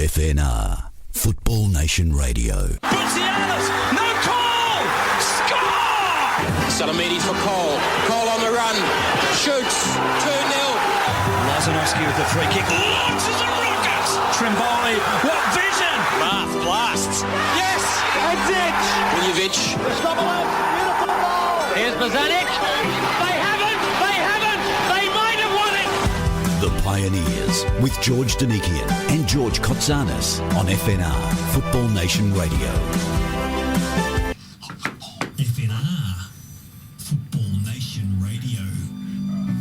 FNR, Football Nation Radio. Puskas, no call! Score! Salamidi for Cole. Cole on the run. Shoots. 2-0. Lazanovsky with the free kick. Launches a rocket! Trimboli, what vision! Bath blasts. Yes! Edge! Vujovic. Beautiful ball! Here's Bozanic. They haven't! They might have won it! The Pioneers with George Donikian and George Kotsanis on FNR, Football Nation Radio. FNR, Football Nation Radio.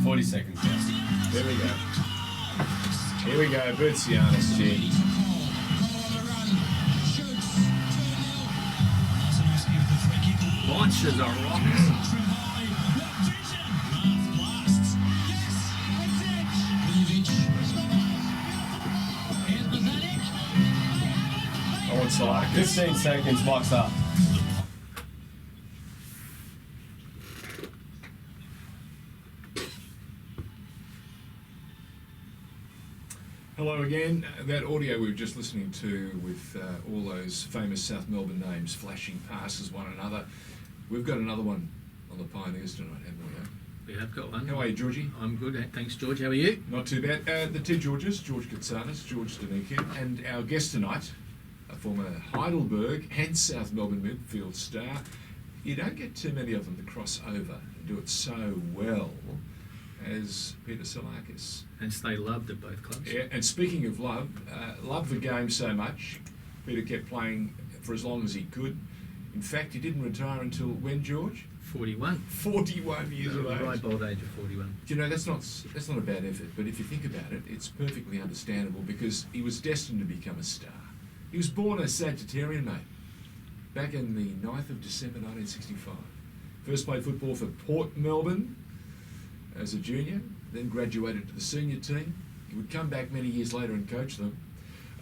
40 seconds. There we go. Here we go. Tsolakis, G. Launches a rocket. I want Tsolakis. 15 seconds, box up. Hello again. That audio we were just listening to with all those famous South Melbourne names flashing past as one another. We've got another one on the Pioneers tonight, haven't we? We have got one. How are you, Georgie? I'm good, thanks, George. How are you? Not too bad. The two Georges, George Kotsanis, George Donikian, and our guest tonight, a former Heidelberg and South Melbourne midfield star. You don't get too many of them to cross over and do it so well as Peter Tsolakis. And stay loved at both clubs. Yeah, and speaking of love, loved the game so much, Peter kept playing for as long as he could. In fact, he didn't retire until when, George? 41. 41 years of age. Ripe old age of 41. You know, that's not a bad effort, but if you think about it, it's perfectly understandable because he was destined to become a star. He was born a Sagittarian, mate, back in the 9th of December 1965. First played football for Port Melbourne as a junior, then graduated to the senior team. He would come back many years later and coach them.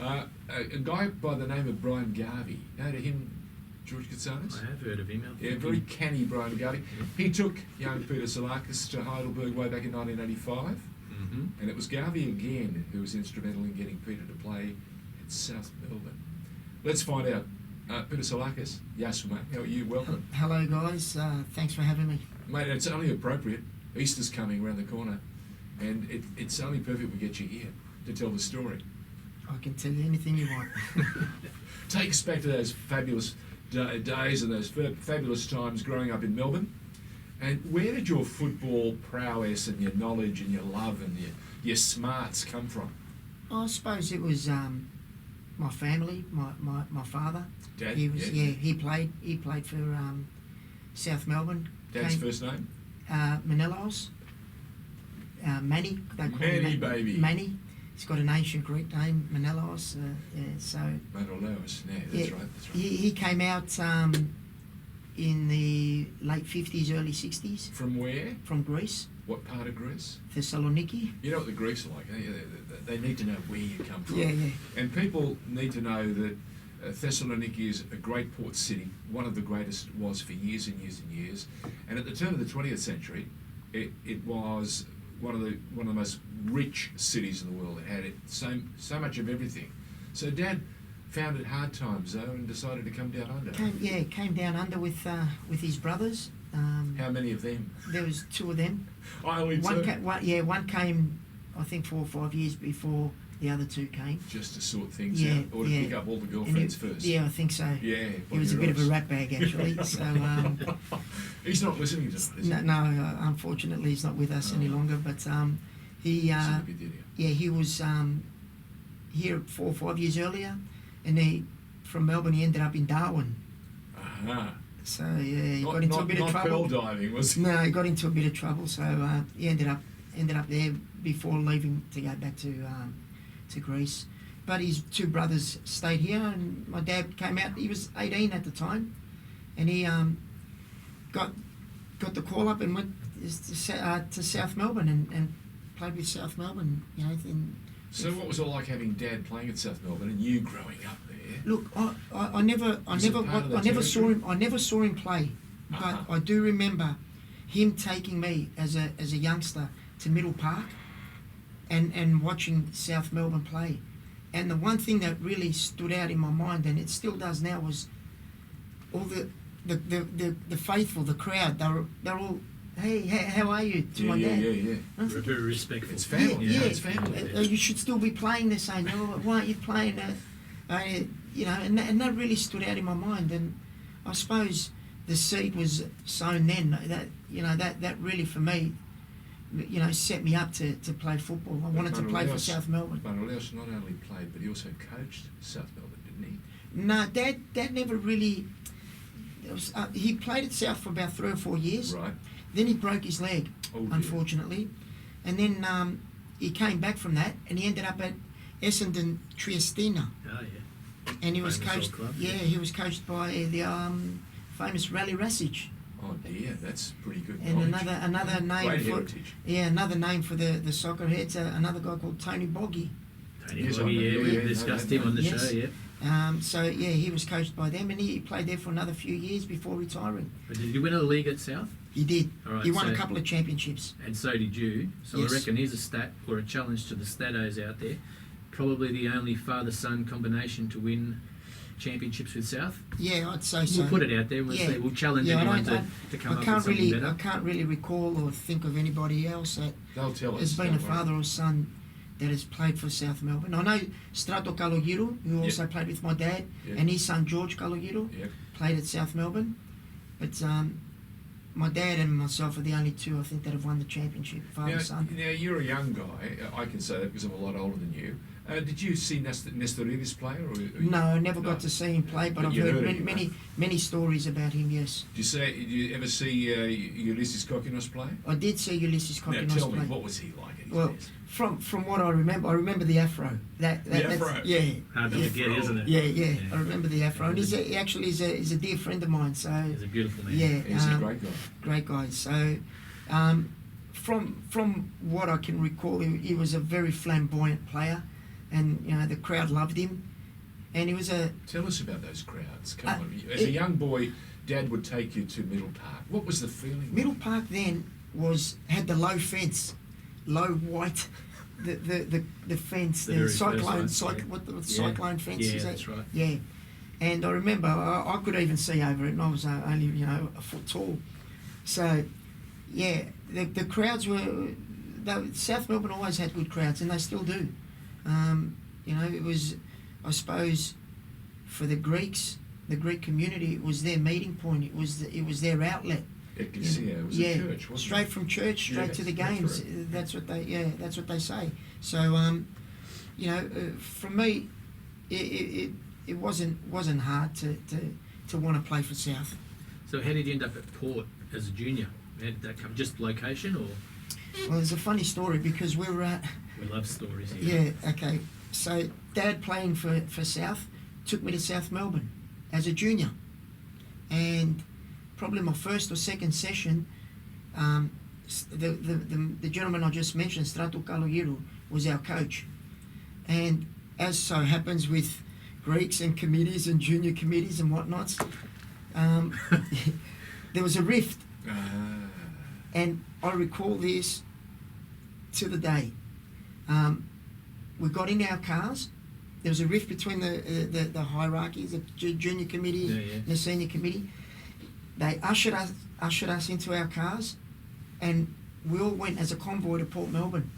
A guy by the name of Brian Garvey, heard of him, George Kotsanis? I have heard of him. Yeah, very canny Brian Garvey. He took young Peter Tsolakis to Heidelberg way back in 1985, and it was Garvey again who was instrumental in getting Peter to play at South Melbourne. Let's find out. Peter Tsolakis, yes, mate, how are you? Welcome. Hello, guys. Thanks for having me. Mate, it's only appropriate. Easter's coming around the corner, and it's only perfect we get you here to tell the story. I can tell you anything you want. Take us back to those fabulous days and those fabulous times growing up in Melbourne. And where did your football prowess and your knowledge and your love and your smarts come from? I suppose it was my family, my father. Dad? He was he played for South Melbourne. Dad's first name? Manilos. Manny. They call him Manny, baby. Manny. He's got an ancient Greek name, Manilos. So. Manilos. Yeah, that's right. He came out in the late 50s, early 60s. From where? From Greece. What part of Greece? Thessaloniki. You know what the Greeks are like, eh? They need to know where you come from. Yeah. And people need to know that Thessaloniki is a great port city, one of the greatest was for years and years and years. And at the turn of the 20th century, it was one of the most rich cities in the world. It had so much of everything. So Dad found it hard times though and decided to come down under. Came down under with his brothers. How many of them? There was two of them. Only two? One came, I think, 4 or 5 years before the other two came. Just to sort things out, or to pick up all the girlfriends first? Yeah, I think so. Yeah. He was a bit of a rat bag, actually. So he's not listening to us, is he? No, unfortunately, he's not with us any longer. But he was here 4 or 5 years earlier, and from Melbourne he ended up in Darwin. So he got into a bit of trouble. Not pearl diving, was he? No, he got into a bit of trouble. So he ended up there before leaving to go back to Greece. But his two brothers stayed here, and my dad came out. He was 18 at the time, and he got the call up and went to South Melbourne and played with South Melbourne. So what was it like having Dad playing at South Melbourne and you growing up there? Look, I never saw him play, but I do remember him taking me as a youngster to Middle Park and watching South Melbourne play. And the one thing that really stood out in my mind, and it still does now, was all the faithful, the crowd. They're all, hey, how are you? To my dad. Yeah. I'm Very, very respectful. It's family. Yeah, It's family. you should still be playing. They're saying, oh, why aren't you playing? You know, and that really stood out in my mind. And I suppose the seed was sown then. That really for me, set me up to play football. I wanted to play for South Melbourne. But Elias not only played, but he also coached South Melbourne, didn't he? No, Dad never really. He played at South for about 3 or 4 years. Right. Then he broke his leg, Oh, dear. unfortunately, and then he came back from that, and he ended up at Essendon Triestina, Oh, yeah. and he was Famous coached. old club, Yeah, yeah. he was coached by the famous Rally Rasic, Oh dear, that's pretty good. and knowledge. another name Great for heritage. another name for the soccer heads. Another guy called Tony Boggy. Tony Yes, I Boggy, know, we yeah, discussed no, him on the yes. show, yeah. So yeah, he was coached by them, and he played there for another few years before retiring. But did you win a league at South? He did. All right, He won a so- couple of championships. And so did you. So Yes. I reckon here's a stat or a challenge to the statos out there. Probably the only father-son combination to win championships with South. Yeah, I'd say so. We'll put it out there. We'll Yeah. see. We'll challenge Yeah, anyone to I come up can't with something really, better. I can't really recall or think of anybody else that They'll tell us. has been a don't worry. father or son that has played for South Melbourne. I know Strato Kalogiru, who also Yep. played with my dad, Yep. and his son George Kalogiru Yep. played at South Melbourne. But my dad and myself are the only two, I think, that have won the championship, father son. Now you're a young guy. I can say that because I'm a lot older than you. Did you see Nestoridis play? No, I never No. got to see him play, but But I've you heard heard of him, many stories about him. Yes, Did you ever see Ulysses Kokinos play? I did see Ulysses Now Kokinos tell me, play. what was he like at his Well, best? from what I remember the afro. That's, afro? yeah. Hard to yeah. forget, isn't it? Yeah. I remember the afro, and he actually is a dear friend of mine. So He's a beautiful man. yeah, He's a great guy. great guy. So from what I can recall, he was a very flamboyant player, and the crowd loved him, and he was a Tell us about those crowds. Come Uh, on. As a young boy, Dad would take you to Middle Park. What was the feeling? Middle Park then had the low fence, low white. The fence, The the very first cyclone, one, yeah. what the Yeah. cyclone fence Yeah, is that? that's right. Yeah, and I remember I could even see over it, and I was only a foot tall. So, yeah, the crowds were. South Melbourne always had good crowds, and they still do. It was, I suppose, for the Greeks, the Greek community, it was their meeting point. It was their outlet. Ecclesia, it was a church, wasn't straight it? from church straight to the Yes, games. that's That's what they say. So for me, it wasn't hard to want to play for South. So how did you end up at Port as a junior? How did that come? Just location, or Well, there's a funny story because we were at. we love stories here. Yeah, okay. So Dad playing for South took me to South Melbourne as a junior, and probably my first or second session, the gentleman I just mentioned, Strato Kalogiru, was our coach, and as so happens with Greeks and committees and junior committees and whatnots, there was a rift, and I recall this to the day. We got in our cars. There was a rift between the hierarchies, the junior committee and the senior committee. They ushered us into our cars, and we all went as a convoy to Port Melbourne.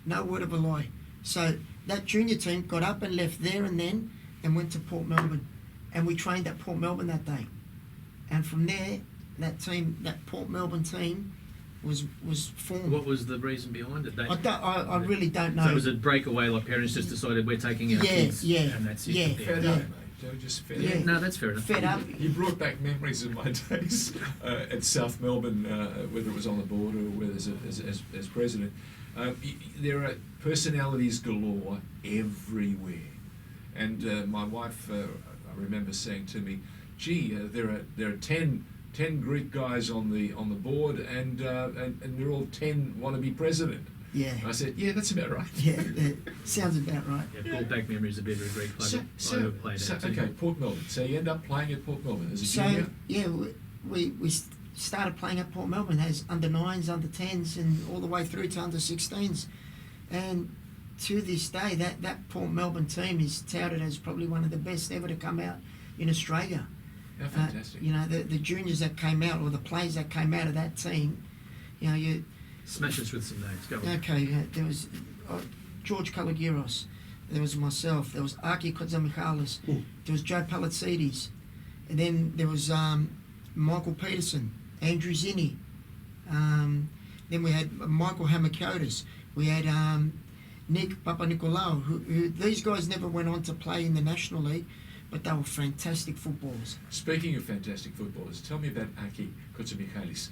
No word of a lie. So that junior team got up and left there and then and went to Port Melbourne, and we trained at Port Melbourne that day. And from there, that Port Melbourne team was formed. What was the reason behind it? I really don't know. So it was a breakaway, like parents just decided we're taking our kids, and that's it. yeah. Fed Yeah. up, mate. They were just fed Yeah. up. No, that's fair enough. Fed up. You brought back memories of my days at South Melbourne, whether it was on the board or whether as president. There are personalities galore everywhere, and my wife, I remember saying to me, "Gee, there are 10 Greek guys on the board, and they're all 10 want to be president." Yeah. I said, "Yeah, that's about right." Yeah, sounds about right. Yeah, brought back memories a bit of a Greek club. I ever played at too. Okay, Port Melbourne. So you end up playing at Port Melbourne as a So junior. yeah, we started playing at Port Melbourne as under 9s, under 10s, and all the way through to under 16s, and to this day, that Port Melbourne team is touted as probably one of the best ever to come out in Australia. How fantastic. You know, the juniors that came out, or the players that came out of that team, you know, Smash us with some names. Go on. okay, there was George Kalogiros, there was myself, there was Aki Kotzamichalis, there was Joe Palatzidis, and then there was Michael Peterson, Andrew Zinni, then we had Michael Hamakotis, we had Nick Papanikolaou, who these guys never went on to play in the National League, but they were fantastic footballers. Speaking of fantastic footballers, tell me about Aki Kotzamichalis.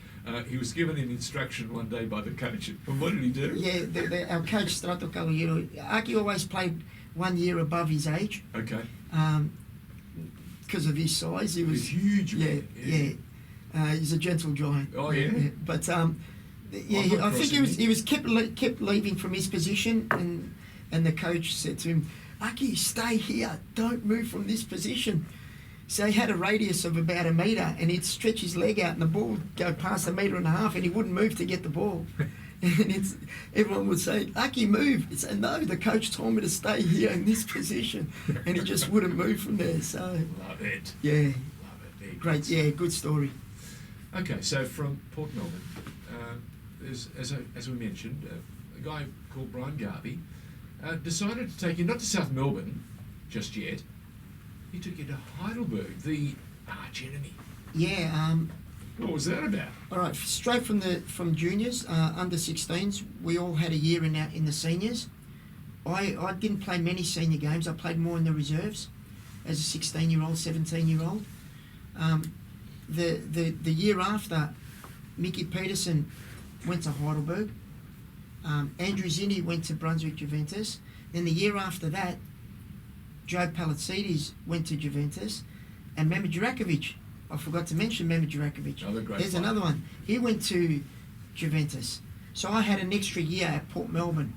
He was given an instruction one day by the coach, and what did he do? Yeah, our coach Strato Kalogiro, Aki always played 1 year above his age. Okay. Because of his size, he was huge. Yeah. He's a gentle giant. Oh yeah. But I think he was kept leaving from his position, and the coach said to him, "Aki, stay here. Don't move from this position." So he had a radius of about 1 metre, and he'd stretch his leg out, and the ball would go past 1.5 metres, and he wouldn't move to get the ball. And everyone would say, "Aki, move." He'd say, "No, the coach told me to stay here in this position," and he just wouldn't move from there. So Love it. yeah, Love it. great. Yeah, good story. Okay, so from Port Melbourne, there's, as we mentioned, a guy called Brian Garvey decided to take you not to South Melbourne just yet. He took you to Heidelberg, the arch enemy. Yeah. What was that about? All right, straight from juniors, under 16s, we all had a year in the seniors. I didn't play many senior games. I played more in the reserves as a 16-year-old, 17-year-old. The year after, Mickey Peterson went to Heidelberg. Andrew Zinni went to Brunswick Juventus. Then the year after that, Joe Palatzidis went to Juventus, and Mehmet Jurakovic, I forgot to mention Mehmet Jurakovic. Another great There's player. another one. He went to Juventus. So I had an extra year at Port Melbourne.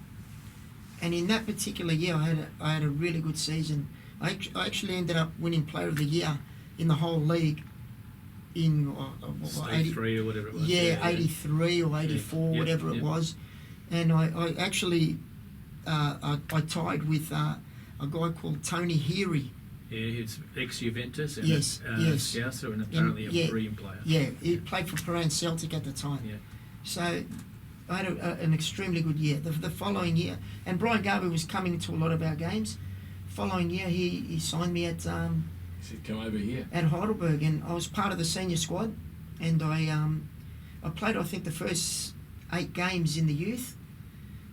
And in that particular year, I had a really good season. I actually ended up winning Player of the Year in the whole league in 83 or whatever it was. Yeah, 83 or 84, Yeah, whatever it was. And I actually I tied with a guy called Tony Heary. Yeah, he's ex-Juventus and Yes, yes. Scouser, and apparently a brilliant player. Yeah, he played for Paran Celtic at the time. Yeah. So I had an extremely good year. The following year, and Brian Garvey was coming to a lot of our games. Following year, he signed me at He said, "Come over here." at Heidelberg, and I was part of the senior squad. And I played, I think, the first 8 games in the youth,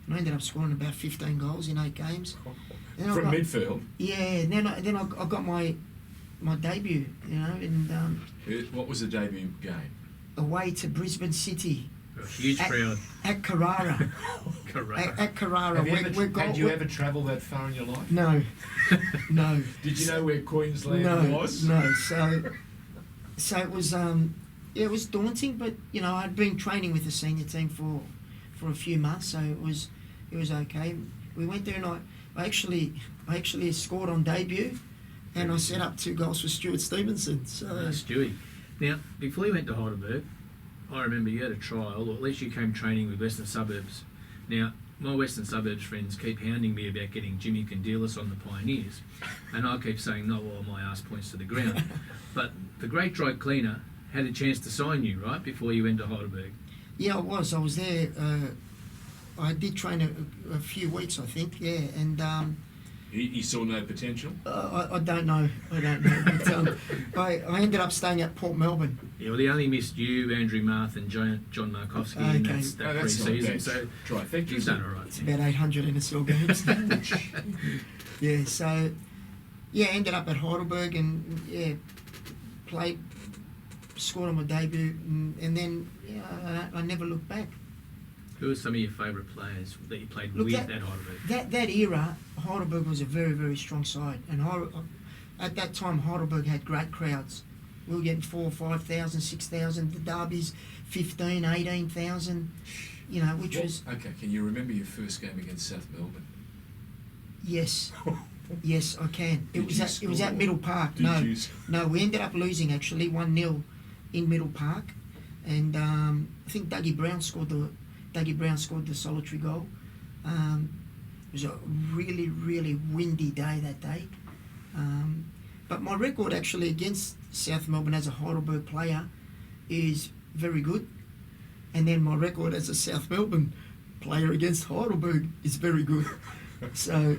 and I ended up scoring about 15 goals in 8 games. Then From midfield. Yeah, and then I got my debut, you know, and What was the debut game? away to Brisbane City. A huge crowd. At Carrara. Correct. At Carrara. Had you ever travelled that far in your life? No. No. Did you know where Queensland was? No. So it was it was daunting, but you know, I'd been training with the senior team for a few months, so it was okay. We went there, and I actually scored on debut, and I set up 2 goals for Stuart Stevenson. So Stewie. Now, before you went to Heidelberg, I remember you had a trial, or at least you came training with Western Suburbs. Now, my Western Suburbs friends keep hounding me about getting Jimmy Candelas on the Pioneers, and I keep saying no while my ass points to the ground. But the great dry cleaner had a chance to sign you, right, before you went to Heidelberg. yeah, I was there. I did train a few weeks, I think. Yeah, and He saw no potential. I don't know. But I ended up staying at Port Melbourne. Yeah, well, they only missed you, Andrew Marth, and John Markowski in Okay. that That's not pre-season. bad. So Trifecta, you've isn't done it? all right. It's about 800 NFL games. Yeah, so ended up at Heidelberg, and scored on my debut, and then I never looked back. Who are some of your favourite players that you played Look, with that- at Heidelberg? That era, Heidelberg was a very, very strong side, and at that time Heidelberg had great crowds. We were getting 4,000, 5,000, 6,000. The derbies, 15,000, 18,000. You know, which was Okay, can you remember your first game against South Melbourne? yes, yes, I can. Did you It was at score? Middle Park. Did you score? No, we ended up losing actually 1-0 in Middle Park, and I think Dougie Brown scored the solitary goal. was a really, really windy day that day. But my record actually against South Melbourne as a Heidelberg player is very good. And then my record as a South Melbourne player against Heidelberg is very good. So,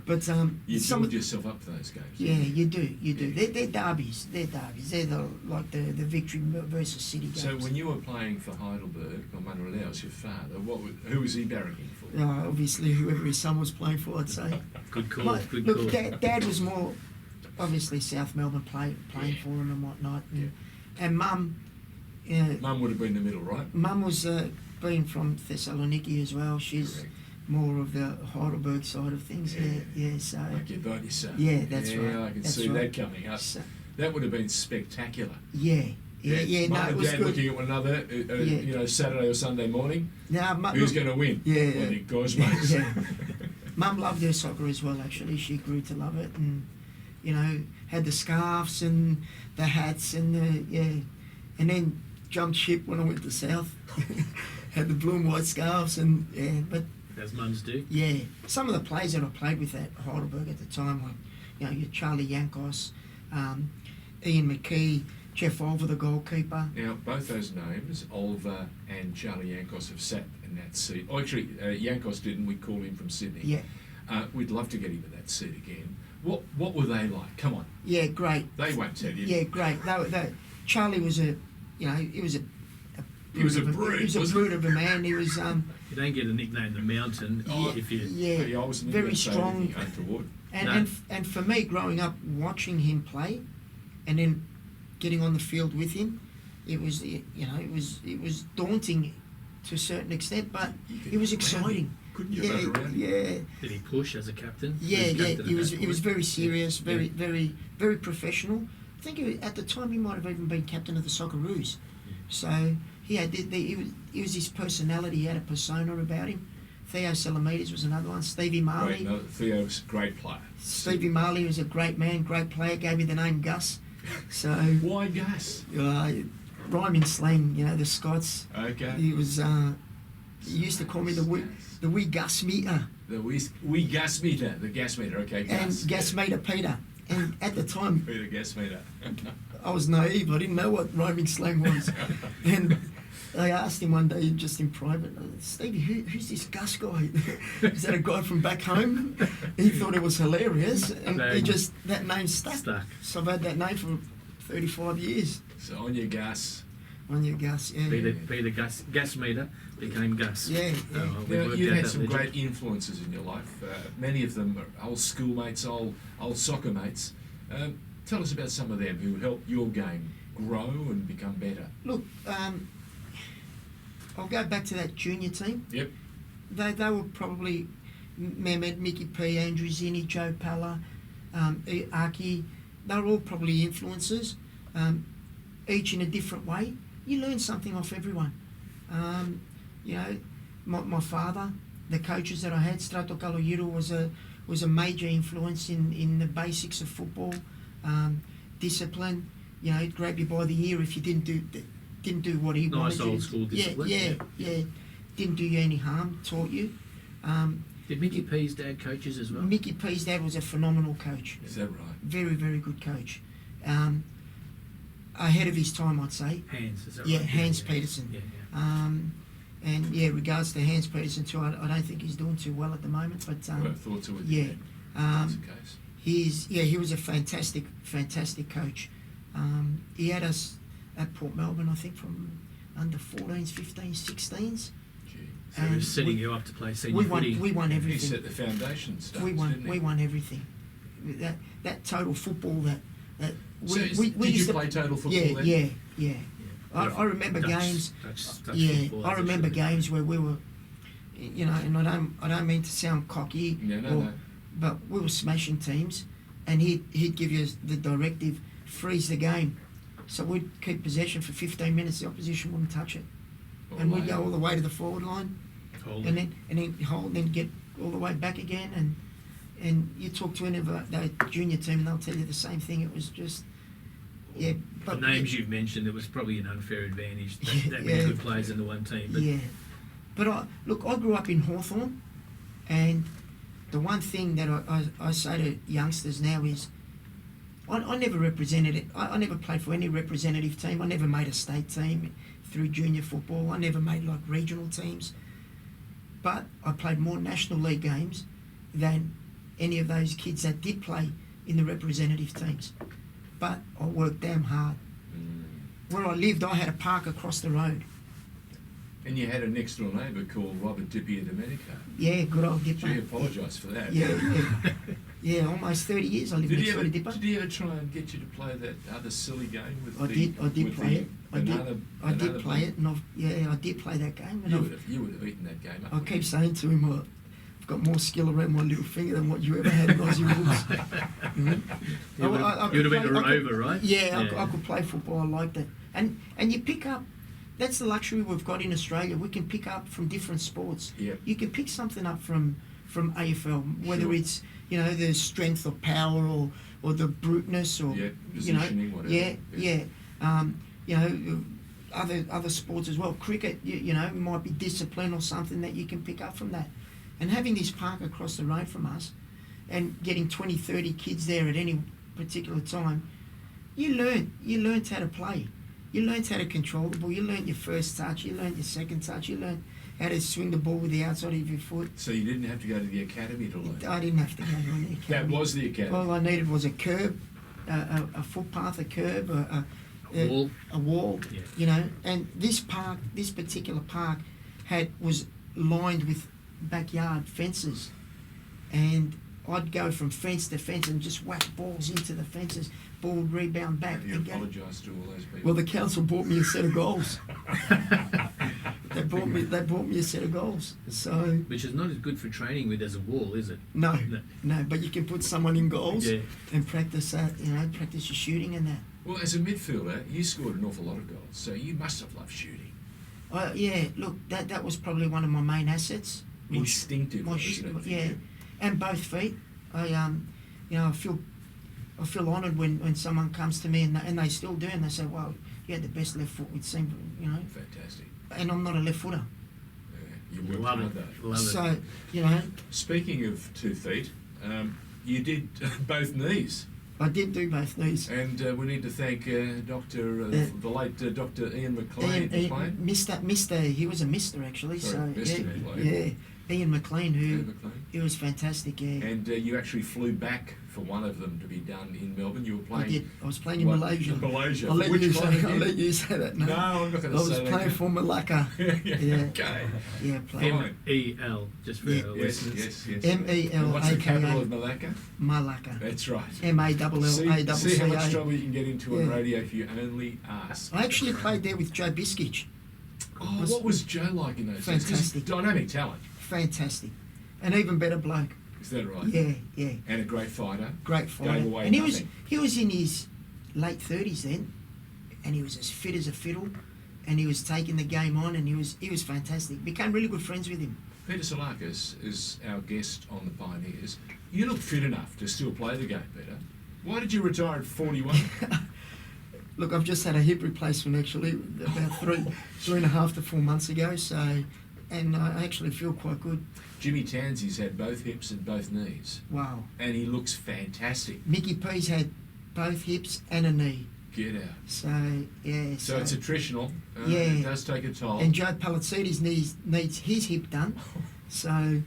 but You build yourself up for those games. yeah, you do. They're derbies. They're like the Victory versus City games. So when you were playing for Heidelberg, or Manuel was your father, who was he barracking for? Obviously, whoever his son was playing for, I'd say. Good call. Good Look, call. Dad was more obviously South Melbourne playing for him and whatnot, and Mum. Mum would have been in the middle, right? Mum was being from Thessaloniki as well. She's Correct. more of the Heidelberg side of things. Yeah. So Like your buddy son. Yeah, that's right. Yeah, I can That's see right. that coming up. So- That would have been spectacular. yeah. No, Mum it and was Dad good. looking at one another, Saturday or Sunday morning. Now, Who's going to win? Yeah. Well, the guys, mates. Yeah. Mum loved her soccer as well. Actually, she grew to love it, and had the scarves and the hats and and then jumped ship when I went to South. Had the blue and white scarves but As mums do. yeah, some of the players that I played with at Heidelberg at the time, like your Charlie Yankos, Ian McKee, Jeff Olver, the goalkeeper. Now, both those names, Olver and Charlie Yankos, have sat in that seat. Oh, actually, Yankos didn't. We called him from Sydney. Yeah, We'd love to get him in that seat again. What were they like? Come on. yeah, great. They won't tell you. Yeah, great. Charlie was he was a He was a brute, He was a wasn't brute of a man. He was You don't get a nickname the Mountain if you. Yeah, I wasn't very going to say strong. anything untoward. And for me, growing up watching him play, and then getting on the field with him, it was it was daunting to a certain extent, but it was exciting. Couldn't you run around him? Yeah. Did he push as a captain? Yeah, He was yeah. captain He at was that he was point. very serious, very Yeah. very very professional. I think at the time he might have even been captain of the Socceroos. So he had he was his personality. He had a persona about him. Theo Salamides was another one. Stevie Marley. Great, no, Theo's a great player. Stevie Marley was a great man, great player. Gave me the name Gus. So Why Gus? rhyming slang, the Scots. Okay. He was. He used to call me the wee gas meter The wee gas meter. The gas meter. Okay, Gus. and gas meter Peter. And at the time, Peter gas meter. I was naive. I didn't know what rhyming slang was. And I asked him one day, just in private, Stevie, who's this Gus guy? Is that a guy from back home? He thought it was hilarious, and that name stuck. So I've had that name for 35 years. So on your gas. On your Gus, yeah. Be the gas meter became Gus. Yeah, yeah. We Now, worked you've out had that some legend. great influences in your life. Many of them are old schoolmates, old soccer mates. Tell us about some of them who helped your game grow and become better. Look, I'll go back to that junior team. Yep. They were probably Mehmet, Mickey P, Andrew Zinni, Joe Palla, Aki. They were all probably influences, each in a different way. You learn something off everyone. My father, the coaches that I had, Strato Kaloyiru was a major influence in the basics of football, discipline. He'd grab you by the ear if you didn't do what he wanted Nice you. old school discipline. Yeah. Didn't do you any harm. Taught you. Did Mickey P's dad coaches as well? Mickey P's dad was a phenomenal coach. Is that right? Very, very good coach. Ahead of his time, I'd say. Hans, is that Yeah, right? Hans Peterson. Yeah. And regards to Hans Peterson too, I don't think he's doing too well at the moment. But Well, thoughts are with yeah, you. That's the case. he was a fantastic coach. He had us at Port Melbourne, I think, from under 14s, 15s, 16s. Gee. So he was setting you up to play senior We footy. won He everything. set the foundation stuff. We won everything. That total football that So we did used you to play total football yeah, then? Yeah. I remember games. Dutch Yeah, football, I as it remember should be. games where we were, and I don't mean to sound cocky, No. but we were smashing teams, and he'd give you the directive, freeze the game, so we'd keep possession for 15 minutes. The opposition wouldn't touch it, and we'd go all the way to the forward line, Hold and it. then hold, then get all the way back again, and you talk to any of the junior team, and they'll tell you the same thing. It was just. Yeah, The but names you've mentioned, there was probably an unfair advantage that many Yeah. good players in the one team. But yeah, but I grew up in Hawthorn, and the one thing that I say to youngsters now is, I never represented it. I never played for any representative team. I never made a state team through junior football. I never made like regional teams. But I played more National League games than any of those kids that did play in the representative teams. But I worked damn hard. Where I lived, I had a park across the road. And you had a next door neighbour called Robert Domenico. Yeah, good old Dipper. Gee, apologise for that. Yeah, almost 30 years I lived next door to Dipper. Did he ever try and get you to play that other silly game with I did play it. I did play it, and I did play that game. And you would have eaten that game up. I keep saying to him, I've got more skill around my little finger than what you ever had in Aussie rules. You would have been a rover, right? Yeah, I could play football. I liked it. And you pick up. That's the luxury we've got in Australia. We can pick up from different sports. Yep. You can pick something up from AFL, whether Sure. it's the strength or power or the bruteness or positioning, whatever. Other sports as well. Cricket, might be discipline or something that you can pick up from that. And having this park across the road from us, and getting 20, 30 kids there at any particular time, you learned how to play. You learned how to control the ball. You learned your first touch. You learned your second touch. You learned how to swing the ball with the outside of your foot. So you didn't have to go to the academy to learn? I didn't have to go to the academy. That was the academy? All I needed was a curb, a footpath, a curb, a wall, Yeah. And this particular park was lined with backyard fences, and I'd go from fence to fence and just whack balls into the fences. Ball would rebound back. Have you apologised to all those people? Well, the council bought me a set of goals. They bought me a set of goals. So Which is not as good for training with as a wall, is it? no, but you can put someone in goals Yeah. and practice that. Practice your shooting and that. Well, as a midfielder, you scored an awful lot of goals, so you must have loved shooting. Look, that was probably one of my main assets. Instinctive, isn't it? Yeah, and both feet. I feel honoured when someone comes to me and they still do, and they say, "Well, you had the best left foot we've seen," Fantastic. And I'm not a left footer. You worked Love hard, it. though. Love So Speaking of 2 feet, you did both knees. I did do both knees. And we need to thank the late Dr. Ian McLean. Mr. He was a Mister actually. Sorry, so Mr. McLean. Ian McLean, Ian McLean. he was fantastic. Yeah. And you actually flew back for one of them to be done in Melbourne. You were I playing. did. I was playing in What? Malaysia. In Malaysia. I'll let Which you club say. again? I'll let you say that. No, I'm not going I to say was that. playing for Malacca. Yeah. Okay. Yeah, playing. MEL, just for our Yes, listeners. yes. MEL, And what's the AKA. capital of Malacca? Malacca. That's right. MALLACCA. See how much trouble you can get into on Yeah. radio if you only ask. I actually played there with Joe Biskich. Oh, what was Joe like in those days? 'Cause he's Fantastic. dynamic talent. Fantastic. An even better bloke. Is that right? Yeah. And a great fighter. Great fighter. Gave away And nothing. he was in his late 30s then, and he was as fit as a fiddle, and he was taking the game on, and he was fantastic. Became really good friends with him. Peter Tsolakis is our guest on the Pioneers. You look fit enough to still play the game, Peter. Why did you retire at 41? Look, I've just had a hip replacement actually about 3.5 to 4 months ago. So, and I actually feel quite good. Jimmy Tansey's had both hips and both knees, Wow. and he looks fantastic. Mickey P's had both hips and a knee. Get out. So yeah. So it's attritional. Yeah. It does take a toll. And Joe Palazziti's needs his hip done. So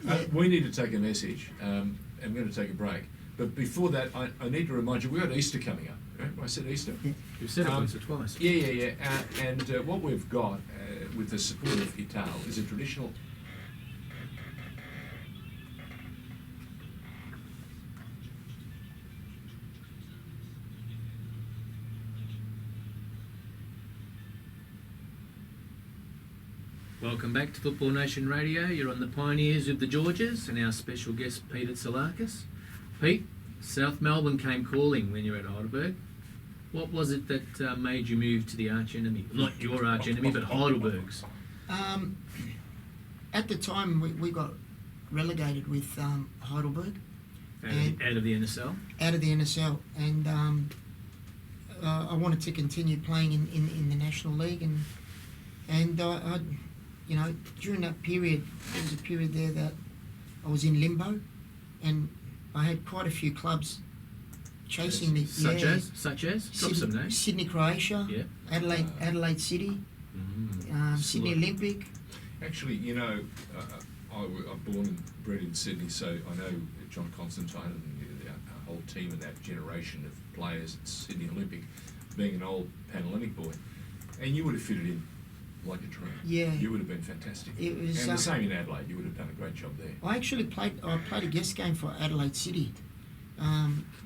yeah. We need to take a message. I'm going to take a break. But before that, I need to remind you, we've got Easter coming up. Right? I said Easter. Yeah. You've said it once or twice. Yeah. And what we've got, with the support of Ital, is a traditional... Welcome back to Football Nation Radio. You're on the Pioneers of the Georges and our special guest Peter Tsolakis. Pete, South Melbourne came calling when you were at Heidelberg. What was it that made you move to the arch enemy? Not your arch enemy, but Heidelberg's. At the time, we got relegated with Heidelberg Out of the NSL. out of the NSL, and I wanted to continue playing in the National League, and I during that period, there was a period there that I was in limbo, and I had quite a few clubs chasing me. Such as drop some names. Sydney, Croatia. Yeah. Adelaide City. Sydney Olympic. Actually, you know, I'm born and bred in Sydney, so I know John Constantine and the whole team of that generation of players at Sydney Olympic, being an old Panhellenic boy, and you would have fitted in like a dream. Yeah. You would have been fantastic. It was, and the same in Adelaide. You would have done a great job there. I actually played a guest game for Adelaide City.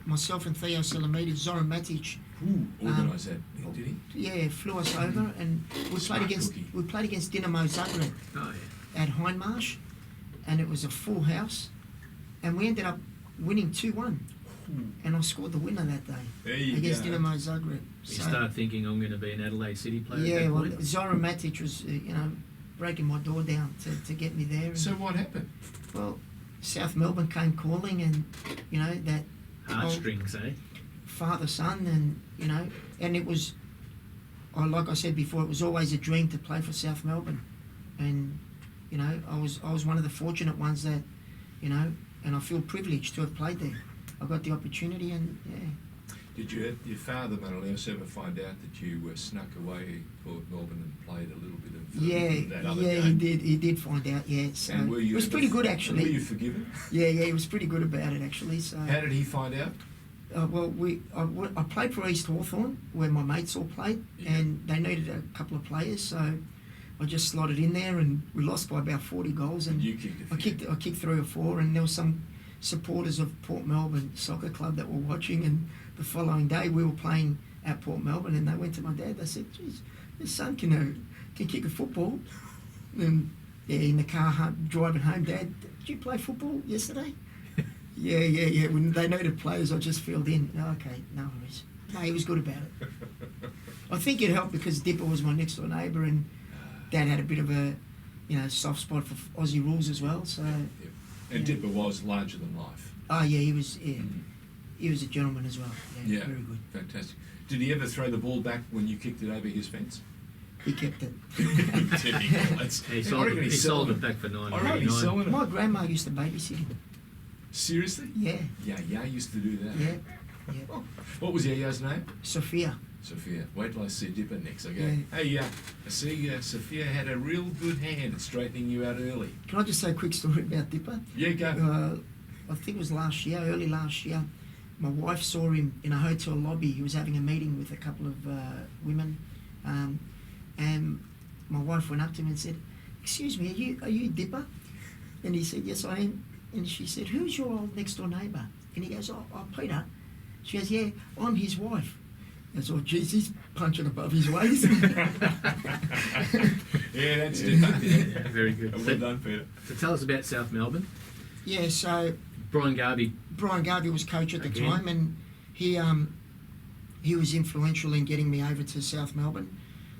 Myself and Theo Salamidis, Zoran Matic. Who organised that? Did he? Yeah, flew us over, and we Smart played against Dinamo Zagreb Oh, yeah. at Hindmarsh, and it was a full house, and we ended up winning 2-1, and I scored the winner that day There you against go. Dinamo Zagreb. You start thinking I'm going to be an Adelaide City player. Yeah, at that well, point. Zoran Matic was breaking my door down to get me there. And, So what happened? well, South Melbourne came calling, and that Heartstrings, eh? father-son, and it was, like I said before, it was always a dream to play for South Melbourne, and I was one of the fortunate ones that, and I feel privileged to have played there. I got the opportunity, and yeah. Did your father, Manolius, ever find out that you snuck away Port Melbourne and played a little bit of that other game? He did find out. Yeah, so And it was pretty good actually. Were you forgiven? Yeah, he was pretty good about it actually. So How did he find out? well, I played for East Hawthorn, where my mates all played, Yeah. and they needed a couple of players, so I just slotted in there, and we lost by about 40 goals. And You kicked a I few. kicked 3 or 4, and there were some supporters of Port Melbourne Soccer Club that were watching, and the following day we were playing at Port Melbourne, and they went to my dad. They said, "Geez, your son can kick a football." And yeah, in the car driving home, Dad, did you play football yesterday? Yeah. When they needed players, I just filled in. Okay, no worries. No, he was good about it. I think it helped because Dipper was my next door neighbour, and Dad had a bit of a, soft spot for Aussie rules as well. So, And yeah. Dipper was larger than life. oh yeah, he was. Yeah, he was a gentleman as well. Yeah, Yeah, very good. fantastic. Did he ever throw the ball back when you kicked it over his fence? He kept it. Typical. That's- He I sold reckon it, he he's sold selling it back for I reckon he's $9.99. selling it. My grandma used to babysit him. Seriously? Yeah, Yeah, used to do that. yeah. What was Yaya's name? Sophia. Sophia. Wait till I see Dipper next. I go, Yeah. hey, I see Sophia had a real good hand at straightening you out early. Can I just say a quick story about Dipper? Yeah, go. I think it was early last year. My wife saw him in a hotel lobby. He was having a meeting with a couple of women, and my wife went up to him and said, "Excuse me, are you Dipper?" And he said, "Yes, I am." And she said, "Who's your old next door neighbour?" And he goes, "Oh, Peter." She goes, "Yeah, I'm his wife." I said, "Oh, geez, he's punching above his weight." Yeah, that's Dipper. Yeah. Very good. Well done, Peter. So tell us about South Melbourne. Yeah, so Brian Garvey. Brian Garvey was coach at the Again. time, and he was influential in getting me over to South Melbourne.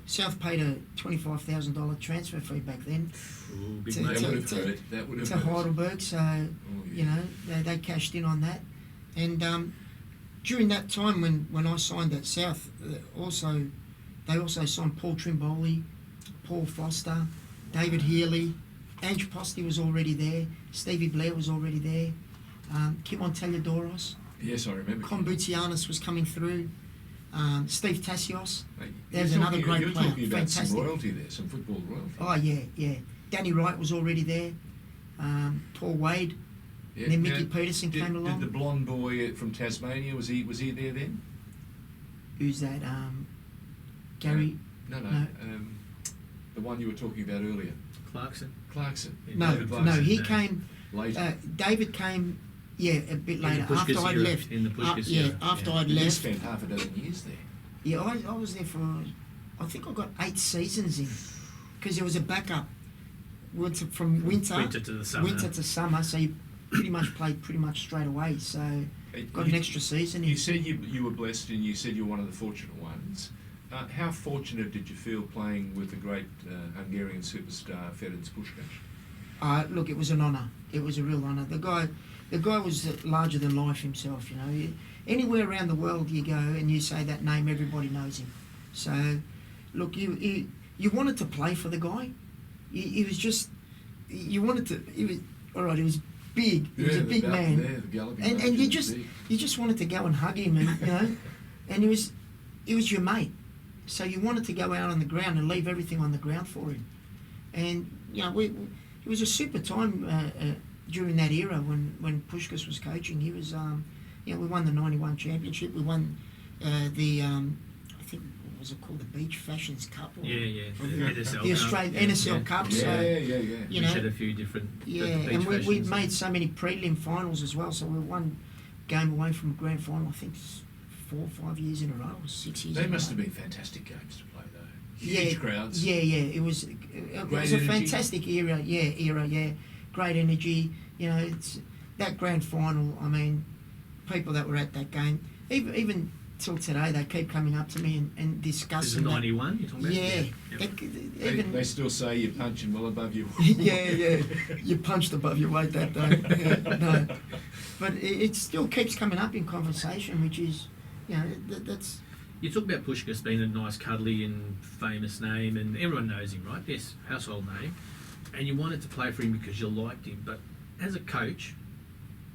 South paid a $25,000 transfer fee back then Ooh, big To- mate. That to- would have hurt. That would have to hurt. Heidelberg, so Oh, yeah. they cashed in on that. And during that time when I signed at South, they also signed Paul Trimboli, Paul Foster, David Healy, Ange Posti was already there, Stevie Blair was already there, Kim Monteliadoros, Yes, I remember. Con Butsianis was coming through, Steve Tassios. Mate, There's you're another talking- great You're player, talking about some fantastic. royalty there, some football royalty. Oh yeah. Danny Wright was already there, Paul Wade, Yeah, and then Mickey now, Peterson came along. Did the blonde boy from Tasmania, was he there then? Who's that? Gary? No. No. The one you were talking about earlier, Clarkson. Clarkson. No, David no, Clarkson. he no. came. Later. David came, a bit In the later Puskas after I'd era, left. in the Puskas era, after yeah. I'd You left. spent half a dozen years there. Yeah, I was there for. I think I got 8 seasons in, because there was a backup. From winter to the summer. winter to summer, so you pretty much played straight away. So got an extra season in. You said you were blessed, and you said you're one of the fortunate ones. How fortunate did you feel playing with the great Hungarian superstar Ferenc Puskas? Look, it was an honour. It was a real honour. The guy was larger than life himself. Anywhere around the world you go and you say that name, everybody knows him. So, look, you wanted to play for the guy. He was just, you wanted to. He was all right. He was big. He was a big man. There, the galloping And margin you was just big. wanted to go and hug him, and and he was your mate. So you wanted to go out on the ground and leave everything on the ground for him. And it was a super time during that era when Puskas was coaching. He was we won the '91 championship. We won I think, what was it called, the Beach Fashions Cup? Or, The NSL the Australian NSL Cup. Yeah, So yeah. We had a few different. and we made so many prelim finals as well. So we won one game away from grand final. I think 4 or 5 years in a row, or 6 years. They in a must row. have been fantastic games to play, though. Huge crowds. Yeah. It was a energy. fantastic era. Yeah. Great energy. It's that grand final. I mean, people that were at that game, even till today, they keep coming up to me and This is discussing that. 91 you're talking about? Yeah. They still say you're punching well above your yeah. You punched above your weight that day. Yeah, no. But it still keeps coming up in conversation, which is, that's... You talk about Puskas being a nice, cuddly and famous name, and everyone knows him, right? Yes, household name. And you wanted to play for him because you liked him. But as a coach,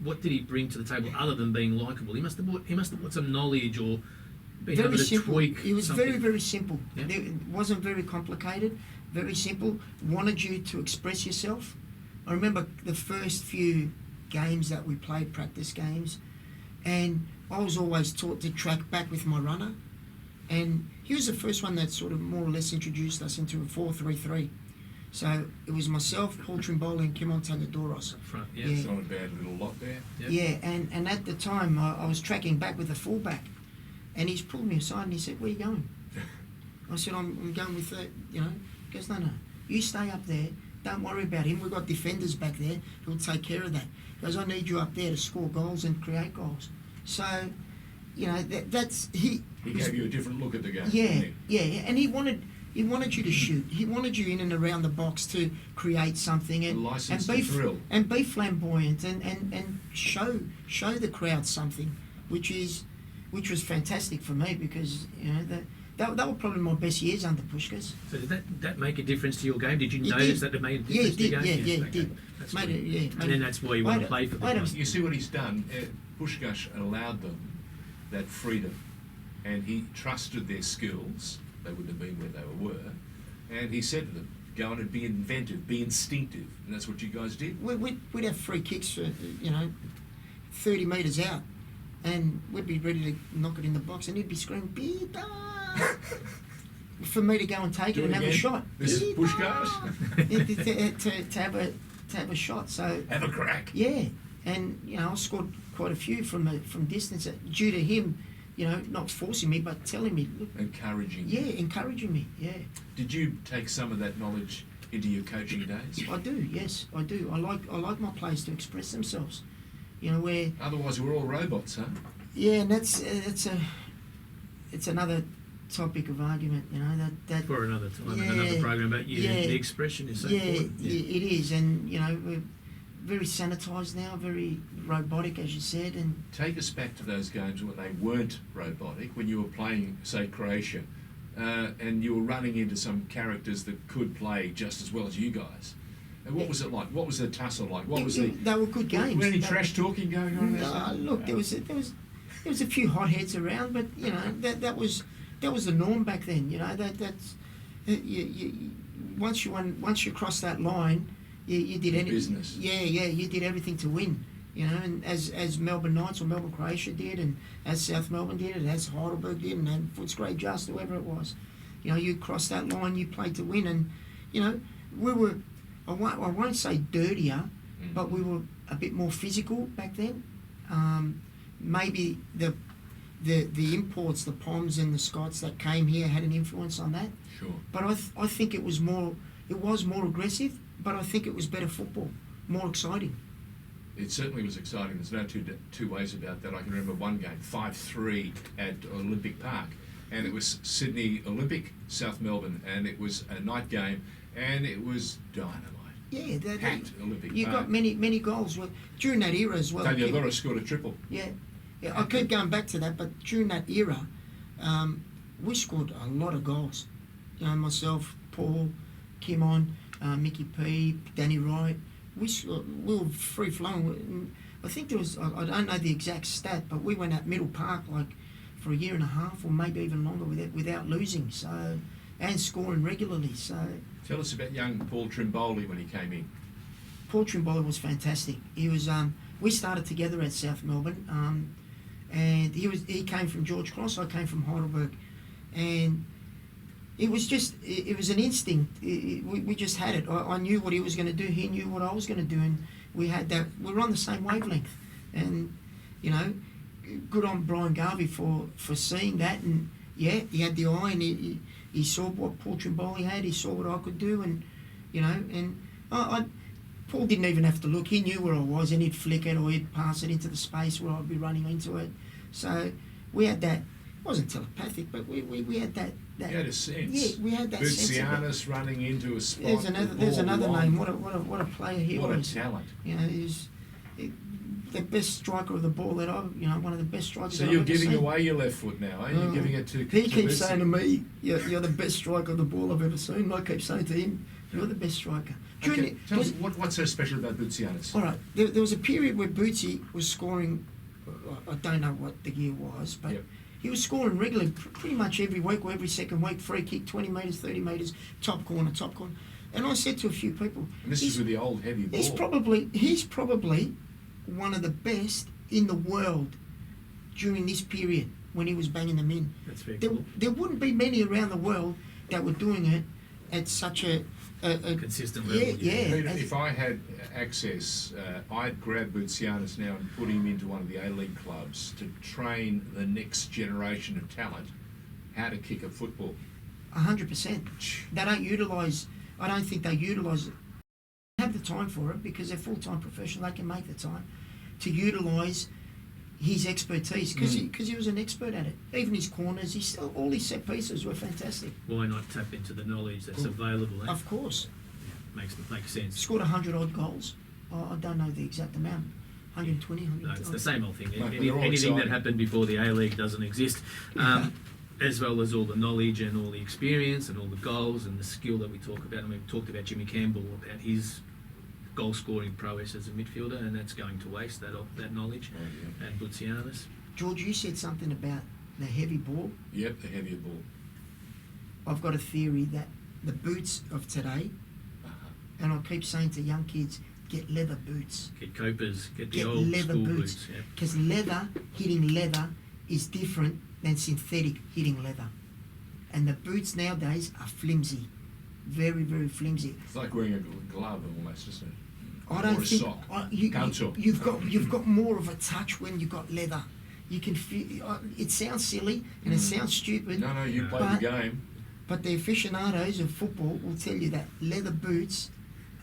what did he bring to the table other than being likeable? He must have brought some knowledge or been able Very to simple. tweak It was something. very, very simple. Yeah. It wasn't very complicated. Very simple. Wanted you to express yourself. I remember the first few games that we played, practice games, and I was always taught to track back with my runner. And he was the first one that sort of more or less introduced us into a 4-3-3. So it was myself, Paul Trimboldi and Kimon Tagadoros. Front, Yeah. It's not a bad little lot there. Yep. Yeah, and at the time I was tracking back with the fullback, and he's pulled me aside and he said, "Where are you going?" I said, I'm going with the, He goes, no, you stay up there. Don't worry about him. We've got defenders back there who'll take care of that. He goes, I need you up there to score goals and create goals. So, that's... He gave you a different look at the game. Yeah, and he wanted you to shoot. He wanted you in and around the box to create something and license be to thrill. and be flamboyant and show the crowd something, which was fantastic for me because that were probably my best years under Puskas. So did that make a difference to your game? Did you It notice did. that it made a Yeah, difference to your game? it Okay. did. That's Made good. it, yeah. And then that's why you want to play for the guys. You see what he's done? Puskas allowed them that freedom, and he trusted their skills. They wouldn't have been where they were. And he said to them, go on and be inventive, be instinctive. And that's what you guys did. We'd have free kicks for, 30 metres out, and we'd be ready to knock it in the box, and he'd be screaming, Peter! For me to go and take it and have a shot. This is Peter! Puskas? to have a shot. So Have a crack. yeah, and I scored quite a few from distance due to him, not forcing me but telling me, look, Encouraging. yeah, encouraging me. Yeah, Did you take some of that knowledge into your coaching days? I do. Yes, I do. I like my players to express themselves. Where Otherwise, we're all robots, huh? yeah, and it's another topic of argument. That For another time, Yeah, and another program, but yeah. the expression is so yeah, important. it is, and we're very sanitised now, very robotic, as you said, and Take us back to those games when they weren't robotic, when you were playing, say, Croatia, and you were running into some characters that could play just as well as you guys. And what was it like? What was the tussle like? What was the? they were good games. Was there any They- trash talking going on? No, look, there was a few hotheads around, but that was the norm back then. That's once you crossed that line, you did anything. Business. Yeah, you did everything to win. And as Melbourne Knights or Melbourne Croatia did, and as South Melbourne did, and as Heidelberg did, and Footscray Just, whoever it was, you crossed that line, you played to win, and we were. I won't say dirtier, but we were a bit more physical back then. Maybe the imports, the Poms and the Scots that came here had an influence on that. Sure. But I think it was more aggressive, but I think it was better football, more exciting. It certainly was exciting. There's no two ways about that. I can remember one game, 5-3 at Olympic Park, and it was Sydney Olympic, South Melbourne, and it was a night game, and it was dynamite. Yeah, Packed Olympic you Park. got many goals during that era as well. Daniel scored a triple. Yeah, I keep going back to that, but during that era, we scored a lot of goals. Myself, Paul, Kimon, Mickey P, Danny Wright, we were free flowing. I think there was, I don't know the exact stat, but we went at Middle Park like for a year and a half or maybe even longer without losing. So, and scoring regularly. So Tell us about young Paul Trimboli when he came in. Paul Trimboli was fantastic. He was. We started together at South Melbourne, and he came from George Cross. I came from Heidelberg, and it was an instinct. We just had it. I knew what he was going to do. He knew what I was going to do, and we were on the same wavelength. And you know, good on Brian Garvey for seeing that. And yeah, he had the eye, and he saw what Paul Trimboli had. He saw what I could do, and you know, and Paul didn't even have to look. He knew where I was, and he'd flick it or he'd pass it into the space where I'd be running into it. So we had that. It wasn't telepathic, but we had that. You had a sense. Yeah, we had that sense. Butsianis running into a spot. There's another name. What a player he was. What a talent. You know, he's the best striker of the ball that one of the best strikers. So I've you're ever giving seen. away your left foot now, eh? You're giving it to. He keeps saying to me, "You're the best striker of the ball I've ever seen." And I keep saying to him, "You're the best striker." Okay. Tell us what's so special about Butsianis. All right, there was a period where Bootsy was scoring. I don't know what the year was, but Yep. he was scoring regularly, pretty much every week or every second week. Free kick, 20 metres, 30 metres, top corner. And I said to a few people, And this is with the old heavy ball. he's probably one of the best in the world during this period when he was banging them in. That's very cool. There wouldn't be many around the world that were doing it at such a Consistent level. Yeah. Peter, if I had access, I'd grab Butsianis now and put him into one of the A-League clubs to train the next generation of talent how to kick a football. 100%. They don't utilise. I don't think they utilise it. They have the time for it because they're full-time professional. They can make the time to utilise his expertise because he was an expert at it. Even his corners, all his set pieces were fantastic. Why not tap into the knowledge that's available? Eh? Of course. Makes sense. Scored 100 odd goals. I don't know the exact amount. 120, 100. No, it's the same old thing. Mate, they're all Anything that exciting. happened before the A-League doesn't exist. As well as all the knowledge and all the experience and all the goals and the skill that we talk about. And we've talked about Jimmy Campbell, about his goal-scoring prowess as a midfielder, and that's going to waste, that knowledge. Oh, yeah. And Butsianis. George, you said something about the heavy ball. Yep, the heavier ball. I've got a theory that the boots of today, and I keep saying to young kids, get leather boots. Get Copers, get the Get old leather school boots. boots. Yeah. Because hitting leather is different than synthetic hitting leather. And the boots nowadays are flimsy. Very, very flimsy. It's like wearing a glove almost, isn't it? I don't Or a think sock. you've got more of a touch when you've got leather. You can feel. It sounds silly and it sounds stupid. No, you play but- the game. But the aficionados of football will tell you that leather boots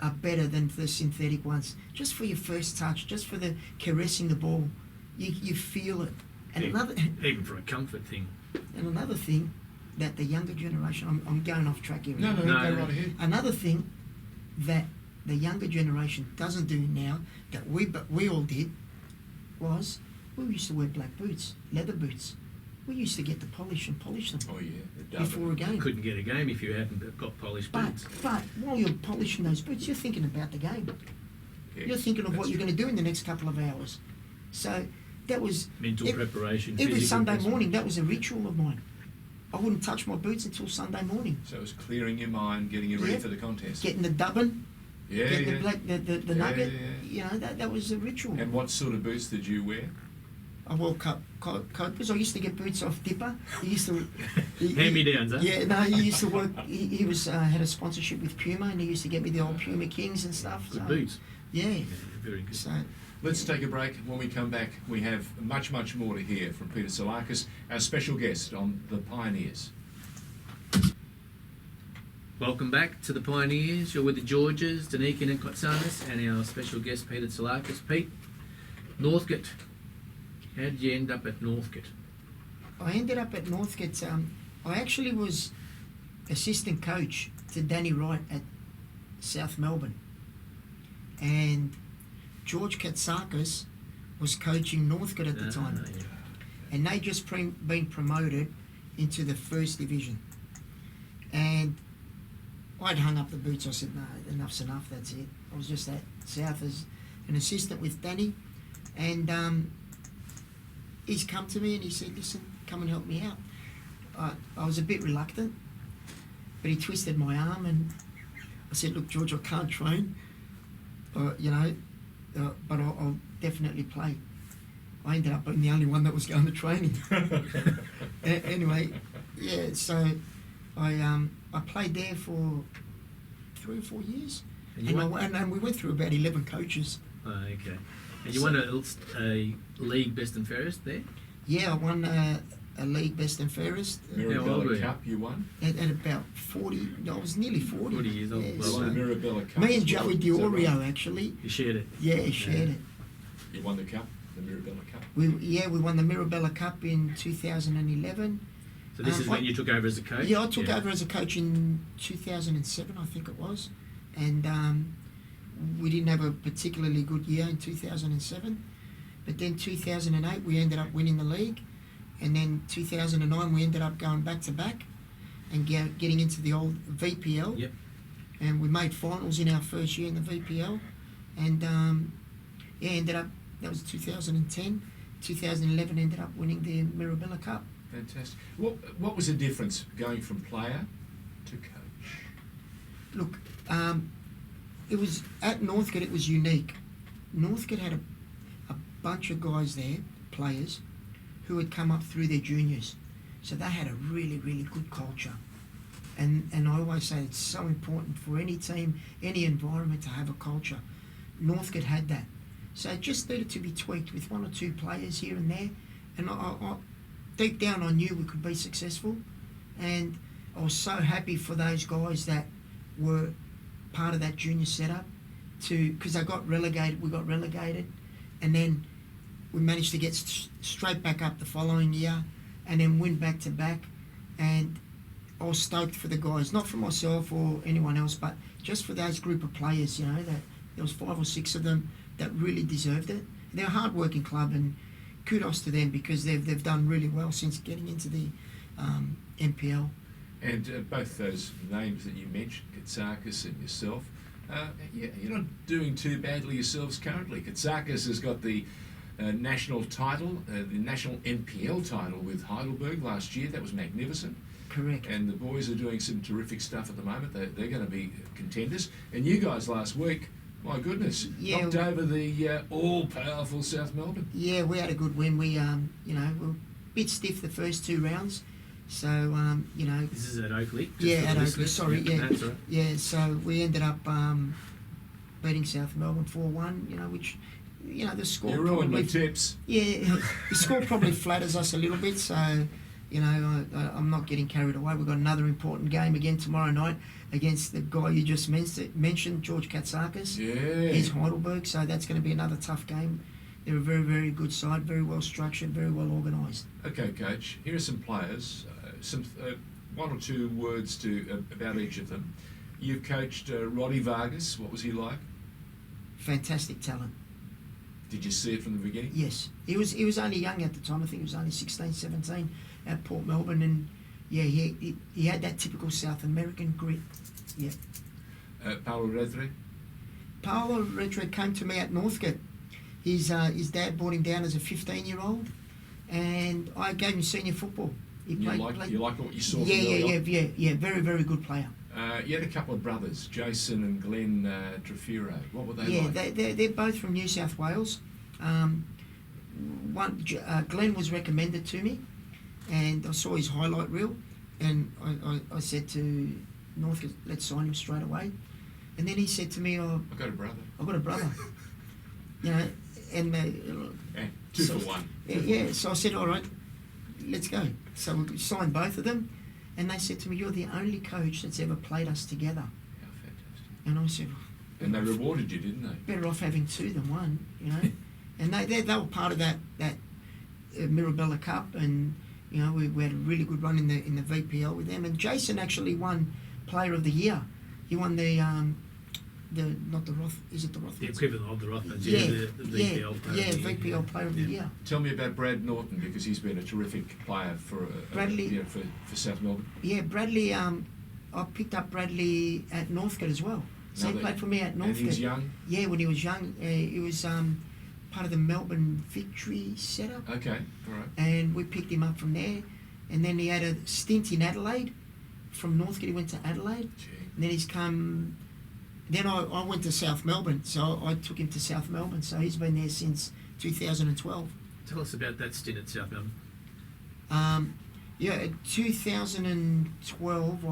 are better than the synthetic ones. Just for your first touch, just for the caressing the ball, you feel it. And Even for a comfort thing. another thing that the younger generation. I'm going off track here. No, No, go no. right ahead. Another thing that the younger generation doesn't do now that we all did was we used to wear black boots, leather boots. We used to get to polish them Oh yeah, the before a game. Couldn't get a game if you hadn't got polished But boots. while you're polishing those boots, you're thinking about the game. Yeah, You're thinking of what that's you're going to do in the next couple of hours. So that was Mental preparation. every physical Sunday preparation. morning. That was a ritual of mine. I wouldn't touch my boots until Sunday morning. So it was clearing your mind, getting you ready Yeah. for the contest. Getting the dubbin, Yeah, getting yeah. the black, the Yeah, nugget. yeah. You know that was a ritual. And what sort of boots did you wear? I wore Copers. I used to get boots off Dipper. He used to Hand-me-downs, huh? Yeah, no, he used to work. He was had a sponsorship with Puma, and he used to get me the old Puma Kings and stuff. Good so, boots. Yeah. Yeah, very good. So Let's take a break. When we come back, we have much, much more to hear from Peter Tsolakis, our special guest on the Pioneers. Welcome back to the Pioneers. You're with the Georges, Donikian and Kotsanis, and our special guest Peter Tsolakis. Pete, Northcote. How did you end up at Northcote? I ended up at Northcote. I actually was assistant coach to Danny Wright at South Melbourne, and George Tsolakis was coaching Northcote at the time, Yeah. and they just been promoted into the first division, and I'd hung up the boots. I said, no, enough's enough, that's it. I was just at South as an assistant with Danny, and he's come to me and he said, listen, come and help me out. I was a bit reluctant, but he twisted my arm and I said, look, George, I can't train, but I'll definitely play. I ended up being the only one that was going to training. Anyway, yeah, so I played there for 3 or 4 years, and we went through about 11 coaches. Oh, okay. And you won a league best and fairest there? Yeah, I won a league best and fairest. Mirabella Cup you won? At about 40, I was nearly 40. 40 years old. Yeah, You won the Mirabella Cup. me and as well. Joey Is that Diorio, right? actually. You shared it? Yeah, shared it. You won the cup, the Mirabella Cup? We won the Mirabella Cup in 2011. So this is when you took over as a coach? Yeah, I took over as a coach in 2007, I think it was. And we didn't have a particularly good year in 2007. But then 2008, we ended up winning the league. And then 2009, we ended up going back-to-back and getting into the old VPL. Yep. And we made finals in our first year in the VPL. And, ended up, that was 2010. 2011 ended up winning the Mirabella Cup. Fantastic. What was the difference going from player to coach? Look, it was at Northcote. It was unique. Northcote had a bunch of guys there, players, who had come up through their juniors, so they had a really, really good culture. And I always say it's so important for any team, any environment to have a culture. Northcote had that, so it just needed to be tweaked with 1 or 2 players here and there. And I deep down, I knew we could be successful, and I was so happy for those guys that were part of that junior setup, because they got relegated. We got relegated, and then we managed to get straight back up the following year, and then win back to back. And I was stoked for the guys, not for myself or anyone else, but just for those group of players. You know, that there was 5 or 6 of them that really deserved it. They're a hard-working club, and kudos to them because they've done really well since getting into the NPL. And both those names that you mentioned, Tsolakis and yourself, you're not doing too badly yourselves currently. Tsolakis has got the national title, the national NPL title with Heidelberg last year. That was magnificent. Correct. And the boys are doing some terrific stuff at the moment. They're going to be contenders. And you guys last week, my goodness, knocked over the all-powerful South Melbourne. Yeah, we had a good win. We, we were a bit stiff the first 2 rounds. So, This is at Oakleigh? Yeah, at Oakleigh, sorry, yeah. That's right. Yeah, so we ended up beating South Melbourne 4-1, which, the score You ruined probably... my tips. Yeah, the score probably flatters us a little bit, so, I'm not getting carried away. We've got another important game again tomorrow night against the guy you just mentioned, George Tsolakis. Yeah. He's Heidelberg, so that's going to be another tough game. They're a very, very good side, very well structured, very well organised. Okay, Coach, here are some players. 1 or 2 words about each of them. You've coached Roddy Vargas. What was he like? Fantastic talent. Did you see it from the beginning? Yes. He was only young at the time. I think he was only 16, 17 at Port Melbourne. And, yeah, he had that typical South American grit. Yeah. Paulo Redre? Paulo Redre came to me at Northcote. His dad brought him down as a 15-year-old, and I gave him senior football. He You liked what you saw from Yeah, very, very good player. You had a couple of brothers, Jason and Glenn Trefiro. What were they like? Yeah, they're both from New South Wales. Glenn was recommended to me, and I saw his highlight reel, and I said to Northcote, let's sign him straight away. And then he said to me, I've got a brother. I've got a brother. And 2 for 1. Yeah, so I said, all right, let's go. So we signed both of them, and they said to me, you're the only coach that's ever played us together. How fantastic. And I said, And they rewarded you, didn't they? better off having 2 than 1, And they were part of that Mirabella Cup, and we had a really good run in the VPL with them. And Jason actually won Player of the Year. He won not the Roth, is it the Roth? The equivalent of the Rothmans, Yeah, the VPL player. yeah, VPL Player of the Year. Tell me about Brad Norton, because he's been a terrific player for Bradley- for South Melbourne. Yeah, Bradley I picked up Bradley at Northcote as well. So he played for me at Northcote. And he was young? Yeah, when he was young. He was part of the Melbourne Victory setup. Okay, all right. And we picked him up from there. And then he had a stint in Adelaide. From Northcote he went to Adelaide. Gee. And then he's come... Then I went to South Melbourne, so I took him to South Melbourne. So he's been there since 2012. Tell us about that stint at South Melbourne. Yeah, 2012,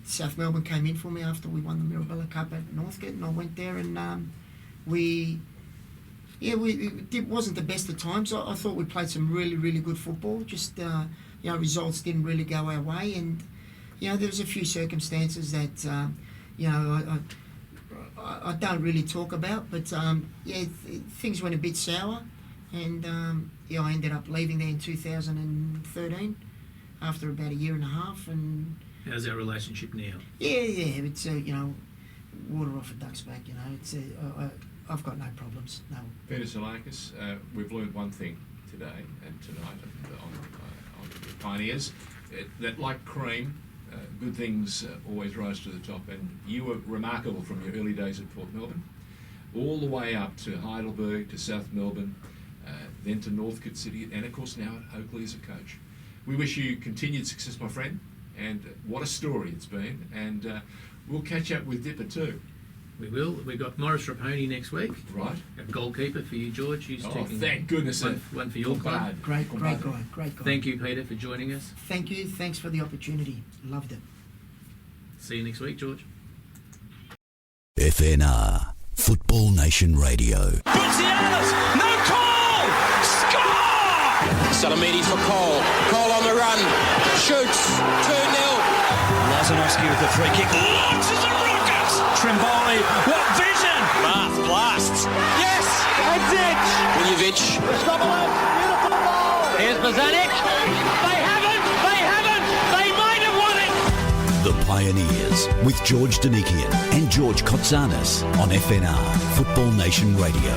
South Melbourne came in for me after we won the Mirabella Cup at Northcote, and I went there and it wasn't the best of times. I thought we played some really, really good football. Just results didn't really go our way, and there was a few circumstances that I don't really talk about, but things went a bit sour. And I ended up leaving there in 2013 after about a year and a half. And how's our relationship now? Yeah, it's water off a duck's back. It's I've got no problems. No. Peter Tsolakis, we've learned one thing today and tonight on the Pioneers, that like cream, good things always rise to the top. And you were remarkable from your early days at Port Melbourne, all the way up to Heidelberg, to South Melbourne. Then to Northcote City, and of course now at Oakleigh as a coach. We wish you continued success, my friend, and what a story it's been. And we'll catch up with Dipper too. We will. We've got Morris Raponi next week. Right. A goalkeeper for you, George. He's taking thank goodness. One for your club. Great guy. Thank you, Peter, for joining us. Thank you. Thanks for the opportunity. Loved it. See you next week, George. FNR, Football Nation Radio. No call! Score! Salamidi for Cole. Cole on the run. Shoots. 2-0. Lazanovsky with the free kick. Launches a rocket! Trimboli, what vision! Bath blasts. Yes! Edge! Viljevic. Beautiful goal! Here's Bozanic. They haven't! They might have won it! The Pioneers with George Donikian and George Kotzanis on FNR, Football Nation Radio.